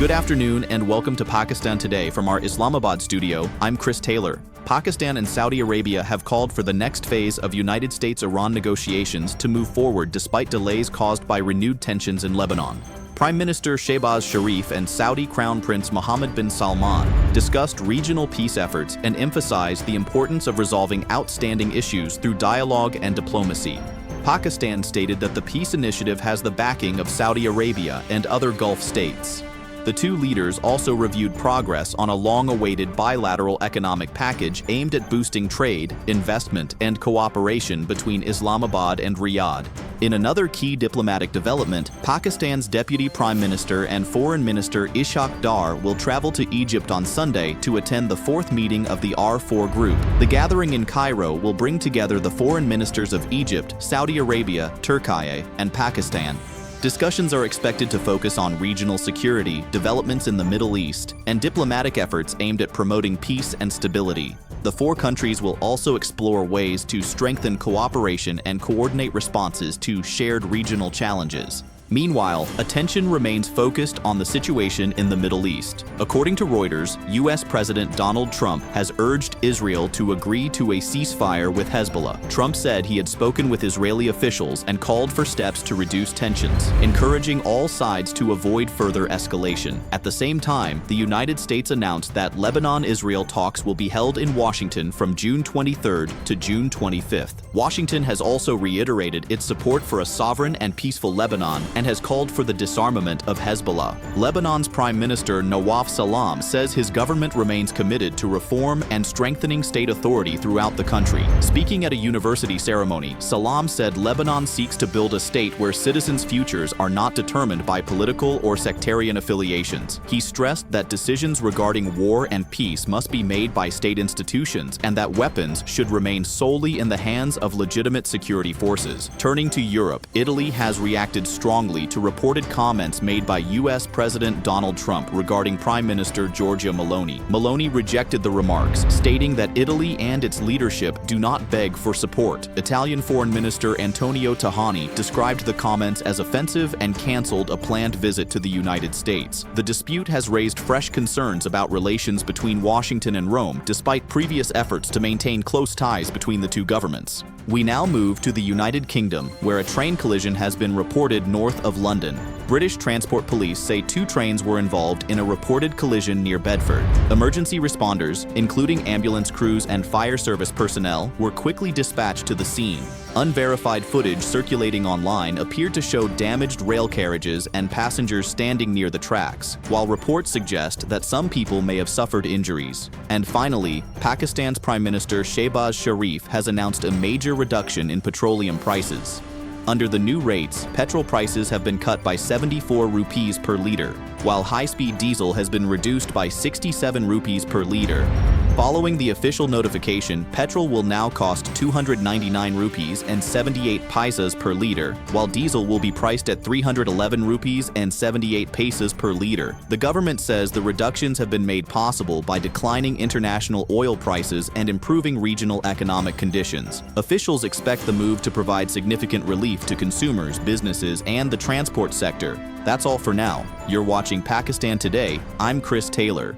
Good afternoon and welcome to Pakistan Today from our Islamabad studio. I'm Chris Taylor. Pakistan and Saudi Arabia have called for the next phase of United States-Iran negotiations to move forward despite delays caused by renewed tensions in Lebanon. Prime Minister Shehbaz Sharif and Saudi Crown Prince Mohammed bin Salman discussed regional peace efforts and emphasized the importance of resolving outstanding issues through dialogue and diplomacy. Pakistan stated that the peace initiative has the backing of Saudi Arabia and other Gulf states. The two leaders also reviewed progress on a long-awaited bilateral economic package aimed at boosting trade, investment, and cooperation between Islamabad and Riyadh. In another key diplomatic development, Pakistan's Deputy Prime Minister and Foreign Minister Ishaq Dar will travel to Egypt on Sunday to attend the fourth meeting of the R4 Group. The gathering in Cairo will bring together the foreign ministers of Egypt, Saudi Arabia, Turkey, and Pakistan. Discussions are expected to focus on regional security, developments in the Middle East, and diplomatic efforts aimed at promoting peace and stability. The four countries will also explore ways to strengthen cooperation and coordinate responses to shared regional challenges. Meanwhile, attention remains focused on the situation in the Middle East. According to Reuters, U.S. President Donald Trump has urged Israel to agree to a ceasefire with Hezbollah. Trump said he had spoken with Israeli officials and called for steps to reduce tensions, encouraging all sides to avoid further escalation. At the same time, the United States announced that Lebanon-Israel talks will be held in Washington from June 23rd to June 25th. Washington has also reiterated its support for a sovereign and peaceful Lebanon and has called for the disarmament of Hezbollah. Lebanon's Prime Minister Nawaf Salam says his government remains committed to reform and strengthening state authority throughout the country. Speaking at a university ceremony, Salam said Lebanon seeks to build a state where citizens' futures are not determined by political or sectarian affiliations. He stressed that decisions regarding war and peace must be made by state institutions and that weapons should remain solely in the hands of legitimate security forces. Turning to Europe, Italy has reacted strongly to reported comments made by U.S. President Donald Trump regarding Prime Minister Giorgia Meloni. Meloni rejected the remarks, stating that Italy and its leadership do not beg for support. Italian Foreign Minister Antonio Tajani described the comments as offensive and canceled a planned visit to the United States. The dispute has raised fresh concerns about relations between Washington and Rome, despite previous efforts to maintain close ties between the two governments. We now move to the United Kingdom, where a train collision has been reported north of London. British Transport Police say two trains were involved in a reported collision near Bedford. Emergency responders, including ambulance crews and fire service personnel, were quickly dispatched to the scene. Unverified footage circulating online appeared to show damaged rail carriages and passengers standing near the tracks, while reports suggest that some people may have suffered injuries. And finally, Pakistan's Prime Minister Shehbaz Sharif has announced a major reduction in petroleum prices. Under the new rates, petrol prices have been cut by 74 rupees per liter, while high-speed diesel has been reduced by 67 rupees per liter. Following the official notification, petrol will now cost 299 rupees and 78 paisas per liter, while diesel will be priced at 311 rupees and 78 paisas per liter. The government says the reductions have been made possible by declining international oil prices and improving regional economic conditions. Officials expect the move to provide significant relief to consumers, businesses, and the transport sector. That's all for now. You're watching Pakistan Today. I'm Chris Taylor.